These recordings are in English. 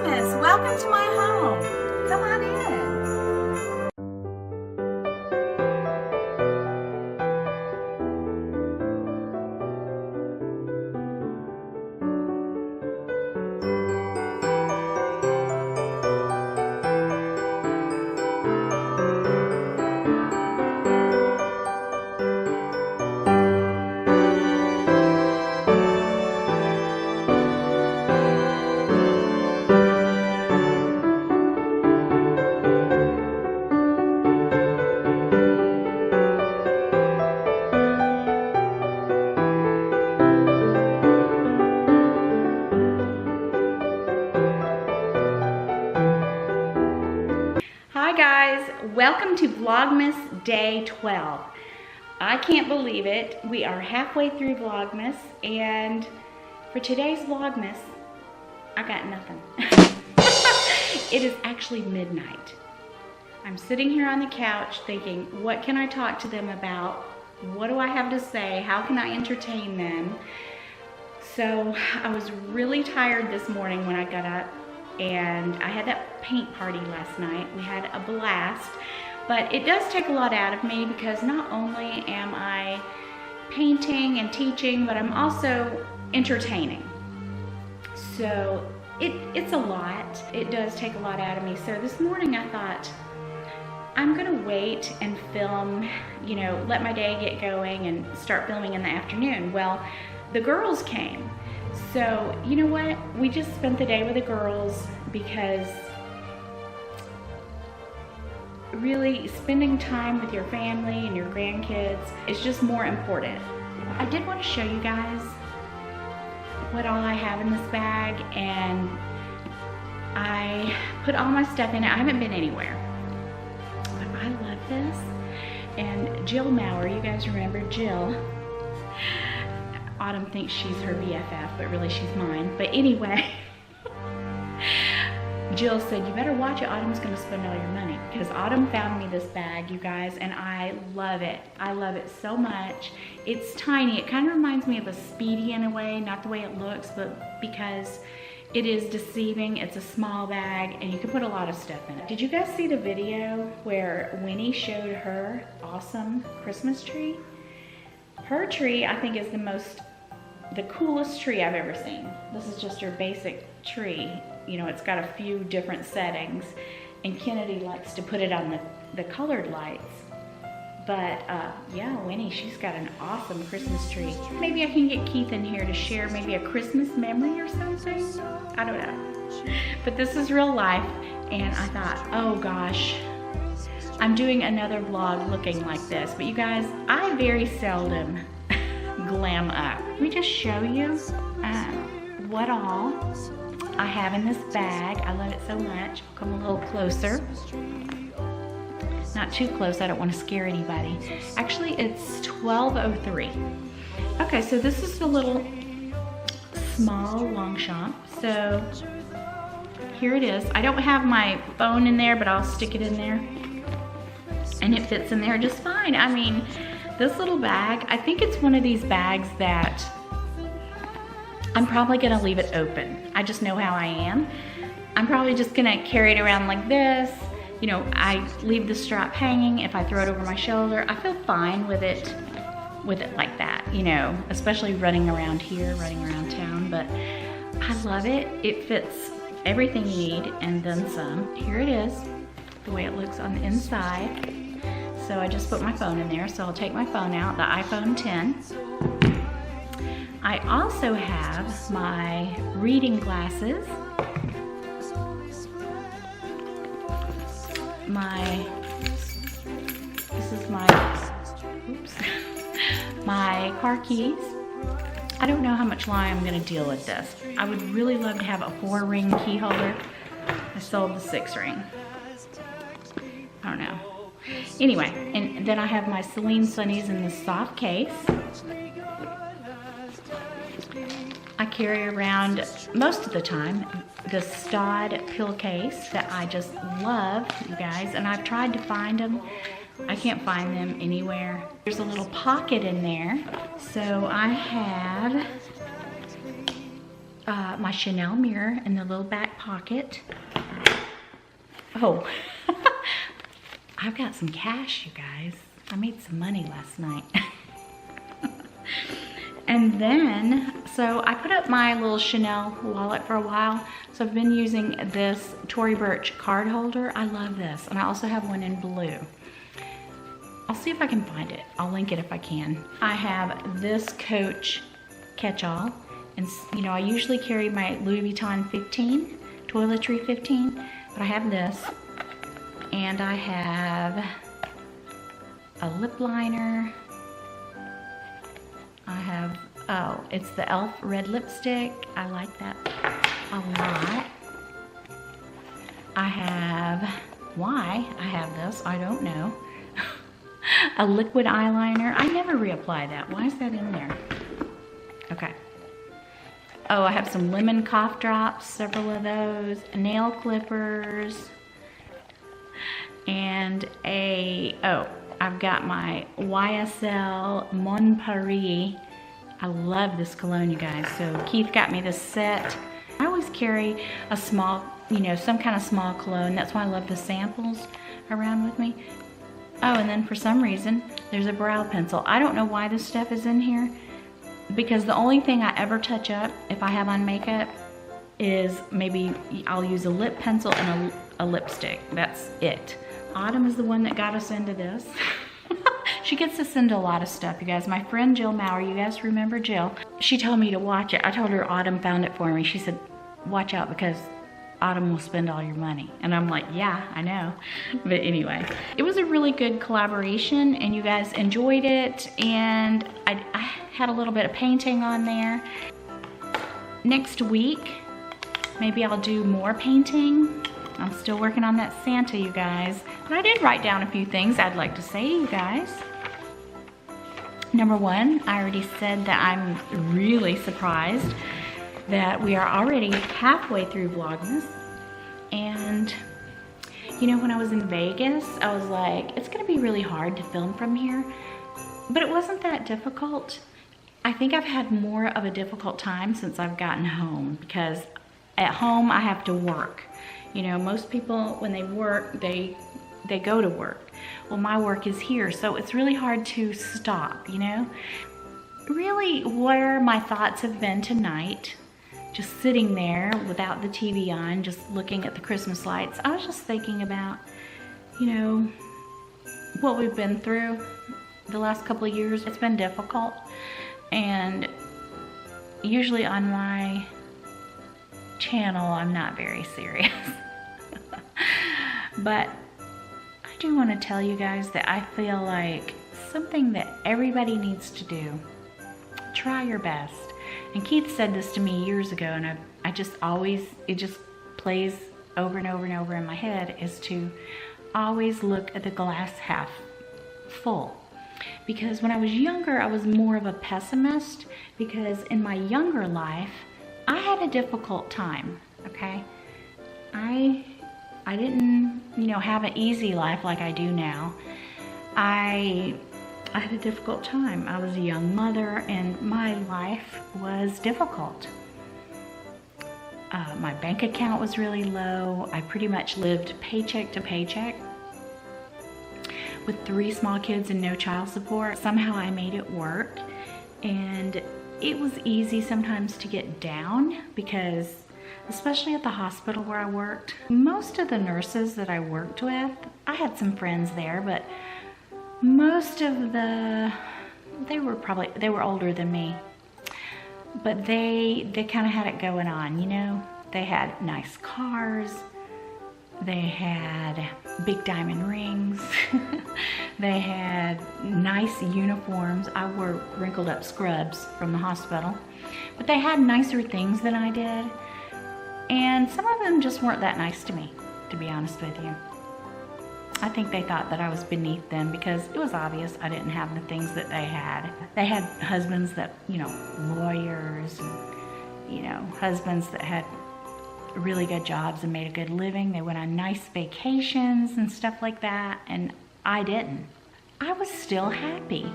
Christmas. Welcome to my home. Come on in. Hi guys, welcome to Vlogmas Day 12. I can't believe it. We are halfway through Vlogmas, and for today's Vlogmas, I got nothing. It is actually midnight. I'm sitting here on the couch thinking, what can I talk to them about? What do I have to say? How can I entertain them? So I was really tired this morning when I got up. And I had that paint party last night. We had a blast, but it does take a lot out of me because not only am I painting and teaching, but I'm also entertaining. So it's a lot. It does take a lot out of me. So this morning I thought, I'm gonna wait and film, you know, let my day get going and start filming in the afternoon. Well, the girls came. So, you know what? We just spent the day with the girls because really spending time with your family and your grandkids is just more important. I did want to show you guys what all I have in this bag, and I put all my stuff in it. I haven't been anywhere, but I love this. And Jill Maurer, you guys remember Jill? Autumn thinks she's her BFF, but really she's mine. But anyway, Jill said, you better watch it. Autumn's gonna spend all your money. Because Autumn found me this bag, you guys, and I love it. I love it so much. It's tiny. It kind of reminds me of a Speedy in a way, not the way it looks, but because it is deceiving. It's a small bag, and you can put a lot of stuff in it. Did you guys see the video where Winnie showed her awesome Christmas tree? Her tree, I think, is the coolest tree I've ever seen. This is just her basic tree. You know, it's got a few different settings, and Kennedy likes to put it on the colored lights. But yeah, Winnie, she's got an awesome Christmas tree. Maybe I can get Keith in here to share maybe a Christmas memory or something. I don't know. But this is real life, and I thought, oh gosh, I'm doing another vlog looking like this. But you guys, I very seldom glam up. Let me just show you what all I have in this bag. I love it so much. I'll come a little closer. Not too close, I don't want to scare anybody. Actually, it's 12:03. Okay, so this is the little small Longchamp. So here it is. I don't have my phone in there, but I'll stick it in there. And it fits in there just fine. I mean, this little bag, I think it's one of these bags that I'm probably gonna leave it open. I just know how I am. I'm probably just gonna carry it around like this. You know, I leave the strap hanging. If I throw it over my shoulder, I feel fine with it like that, you know, especially running around here, running around town. But I love it. It fits everything you need and then some. Here it is, the way it looks on the inside. So I just put my phone in there, so I'll take my phone out, the iPhone 10. I also have my reading glasses, this is my car keys. I don't know how much longer I'm gonna deal with this. I would really love to have a 4-ring key holder. I sold the 6-ring. I don't know. Anyway, and then I have my Celine Sunnies in the soft case. I carry around, most of the time, the Stud pillowcase that I just love, you guys, and I've tried to find them. I can't find them anywhere. There's a little pocket in there. So I have my Chanel mirror in the little back pocket. Oh, I've got some cash, you guys. I made some money last night. And then, so I put up my little Chanel wallet for a while. So I've been using this Tory Burch card holder. I love this. And I also have one in blue. I'll see if I can find it. I'll link it if I can. I have this Coach catch-all. And you know, I usually carry my Louis Vuitton 15, toiletry 15, but I have this. And I have a lip liner. I have, oh, it's the e.l.f. red lipstick. I like that a lot. I have, why I have this, I don't know. A liquid eyeliner. I never reapply that. Why is that in there? Okay. Oh, I have some lemon cough drops, several of those, nail clippers, and I've got my YSL Mon Paris. I love this cologne, you guys. So Keith got me this set. I always carry a small, you know, some kind of small cologne. That's why I love the samples around with me. Oh, and then for some reason, there's a brow pencil. I don't know why this stuff is in here, because the only thing I ever touch up if I have on makeup is maybe I'll use a lip pencil and a lipstick. That's it. Autumn is the one that got us into this. She gets us into a lot of stuff, you guys. My friend Jill Maurer, you guys remember Jill? She told me to watch it. I told her Autumn found it for me. She said, watch out because Autumn will spend all your money. And I'm like, yeah, I know. But anyway, it was a really good collaboration and you guys enjoyed it. And I had a little bit of painting on there. Next week, maybe I'll do more painting. I'm still working on that Santa, you guys. But I did write down a few things I'd like to say to you guys. Number one, I already said that I'm really surprised that we are already halfway through Vlogmas. And you know, when I was in Vegas, I was like, it's gonna be really hard to film from here. But it wasn't that difficult. I think I've had more of a difficult time since I've gotten home, because at home I have to work. You know, most people when they work, they go to work. Well, my work is here, so it's really hard to stop, you know? Really where my thoughts have been tonight, just sitting there without the TV on, just looking at the Christmas lights, I was just thinking about, you know, what we've been through the last couple of years. It's been difficult, and usually on my channel I'm not very serious. But I do want to tell you guys that I feel like something that everybody needs to do. Try your best. And Keith said this to me years ago, and I just always, it just plays over and over and over in my head, is to always look at the glass half full. Because when I was younger, I was more of a pessimist, because in my younger life, I had a difficult time, okay? I didn't, you know, have an easy life like I do now. I had a difficult time. I was a young mother and my life was difficult. My bank account was really low. I pretty much lived paycheck to paycheck with 3 small kids and no child support. Somehow I made it work, and it was easy sometimes to get down because, especially at the hospital where I worked, most of the nurses that I worked with, I had some friends there, but most of they were older than me, but they kind of had it going on, you know? They had nice cars, they had big diamond rings, they had nice uniforms. I wore wrinkled up scrubs from the hospital, but they had nicer things than I did. And some of them just weren't that nice to me, to be honest with you. I think they thought that I was beneath them because it was obvious I didn't have the things that they had. They had husbands that, you know, lawyers, and, you know, husbands that had really good jobs and made a good living. They went on nice vacations and stuff like that, and I didn't. I was still happy.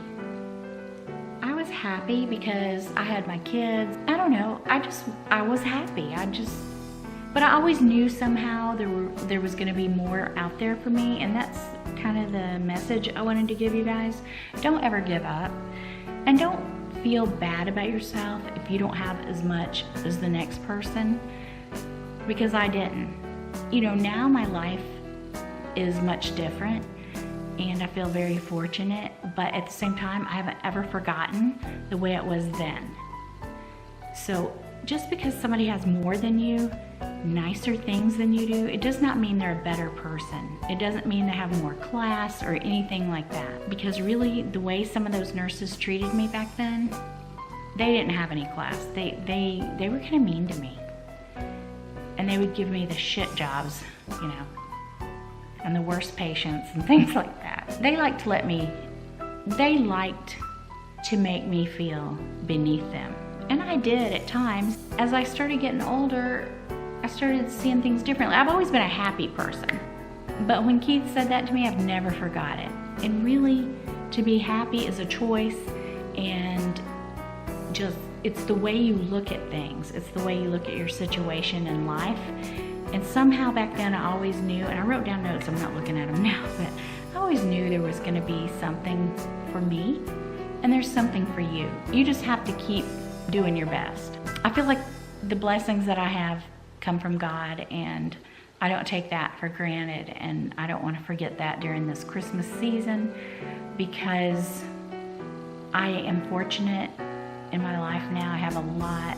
I was happy because I had my kids. I don't know, I was happy. But I always knew somehow there was gonna be more out there for me, and that's kind of the message I wanted to give you guys. Don't ever give up, and don't feel bad about yourself if you don't have as much as the next person, because I didn't. You know, now my life is much different, and I feel very fortunate, but at the same time, I haven't ever forgotten the way it was then. So just because somebody has more than you, nicer things than you do, it does not mean they're a better person. It doesn't mean they have more class or anything like that. Because really, the way some of those nurses treated me back then, they didn't have any class. They were kind of mean to me. And they would give me the shit jobs, you know, and the worst patients and things like that. They liked to make me feel beneath them. And I did at times. As I started getting older, I started seeing things differently. I've always been a happy person. But when Keith said that to me, I've never forgot it. And really, to be happy is a choice, and just, it's the way you look at things. It's the way you look at your situation in life. And somehow back then I always knew, and I wrote down notes, I'm not looking at them now, but I always knew there was gonna be something for me, and there's something for you. You just have to keep doing your best. I feel like the blessings that I have come from God, and I don't take that for granted, and I don't want to forget that during this Christmas season, because I am fortunate in my life now. I have a lot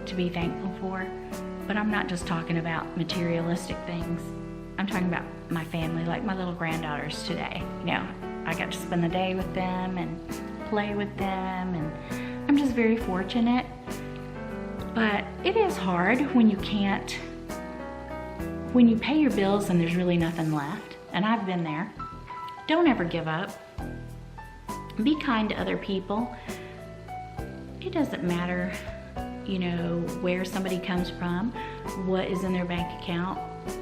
to be thankful for, but I'm not just talking about materialistic things. I'm talking about my family, like my little granddaughters today. You know, I got to spend the day with them and play with them, and I'm just very fortunate. But it is hard when you pay your bills and there's really nothing left. And I've been there. Don't ever give up. Be kind to other people. It doesn't matter, you know, where somebody comes from, what is in their bank account,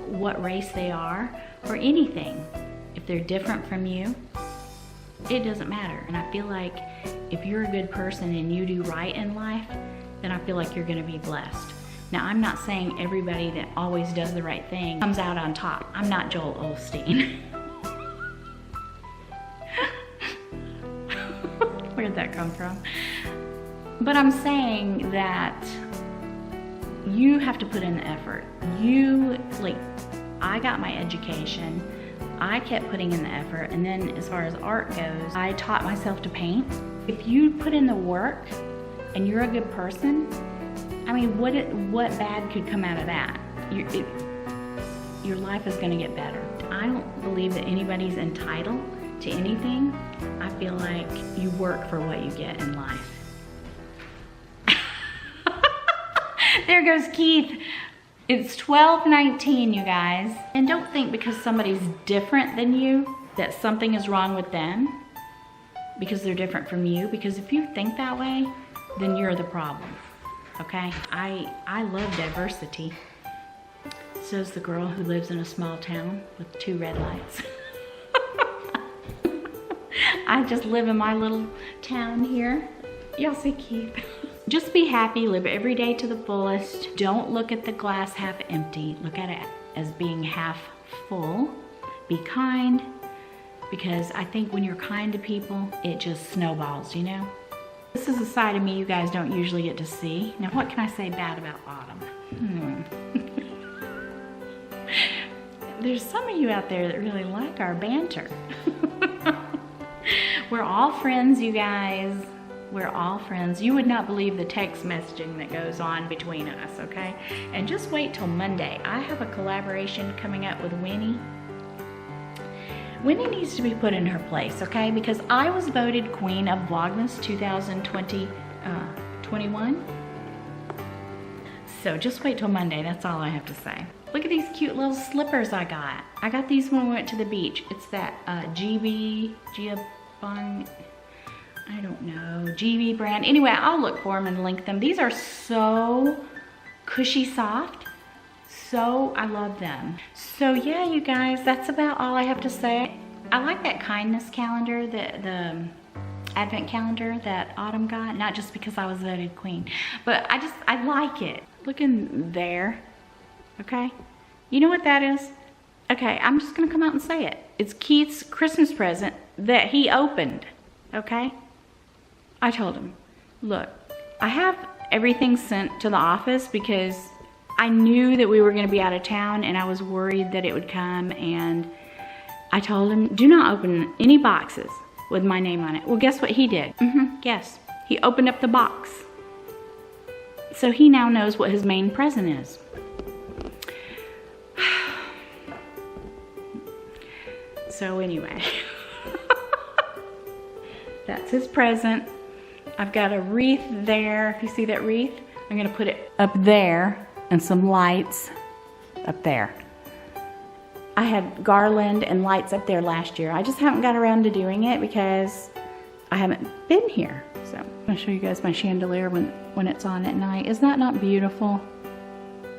what race they are, or anything. If they're different from you, it doesn't matter. And I feel like if you're a good person and you do right in life, then I feel like you're gonna be blessed. Now, I'm not saying everybody that always does the right thing comes out on top. I'm not Joel Osteen. Where'd that come from? But I'm saying that you have to put in the effort. I got my education, I kept putting in the effort, and then as far as art goes, I taught myself to paint. If you put in the work and you're a good person, I mean, what bad could come out of that? Your life is gonna get better. I don't believe that anybody's entitled to anything. I feel like you work for what you get in life. There goes Keith. It's 12:19, you guys. And don't think because somebody's different than you that something is wrong with them because they're different from you. Because if you think that way, then you're the problem, okay? I love diversity. Says the girl who lives in a small town with 2 red lights. I just live in my little town here. Y'all see Keith. Just be happy, live every day to the fullest. Don't look at the glass half empty. Look at it as being half full. Be kind, because I think when you're kind to people, it just snowballs, you know? This is a side of me you guys don't usually get to see. Now, what can I say bad about Autumn? There's some of you out there that really like our banter. We're all friends, you guys. We're all friends. You would not believe the text messaging that goes on between us, okay? And just wait till Monday. I have a collaboration coming up with Winnie. Winnie needs to be put in her place, okay? Because I was voted Queen of Vlogmas 2021. So just wait till Monday, that's all I have to say. Look at these cute little slippers I got. I got these when we went to the beach. It's that I don't know, GB brand. Anyway, I'll look for them and link them. These are so cushy soft. So, I love them. So yeah, you guys, that's about all I have to say. I like that kindness calendar, the advent calendar that Autumn got, not just because I was voted queen, but I like it. Look in there, okay? You know what that is? Okay, I'm just gonna come out and say it. It's Keith's Christmas present that he opened, okay? I told him, look, I have everything sent to the office because I knew that we were gonna be out of town and I was worried that it would come, and I told him, do not open any boxes with my name on it. Well, guess what he did? Guess. He opened up the box. So he now knows what his main present is. So anyway, that's his present. I've got a wreath there. If you see that wreath, I'm gonna put it up there and some lights up there. I had garland and lights up there last year. I just haven't got around to doing it because I haven't been here. So I'm gonna show you guys my chandelier when it's on at night. Is that not beautiful?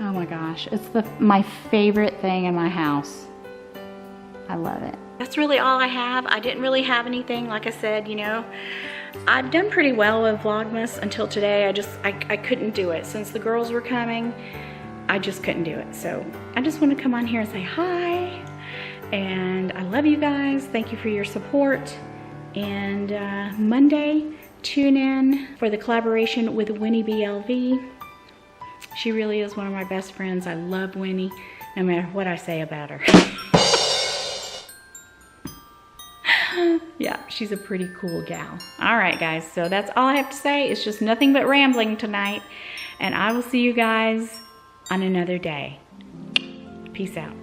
Oh my gosh, it's my favorite thing in my house. I love it. That's really all I have. I didn't really have anything. Like I said, you know, I've done pretty well with Vlogmas until today. I couldn't do it. Since the girls were coming, I just couldn't do it. So I just want to come on here and say hi. And I love you guys. Thank you for your support. And Monday, tune in for the collaboration with Winnie BLV. She really is one of my best friends. I love Winnie, no matter what I say about her. Yeah, she's a pretty cool gal. All right, guys, so that's all I have to say. It's just nothing but rambling tonight. And I will see you guys on another day. Peace out.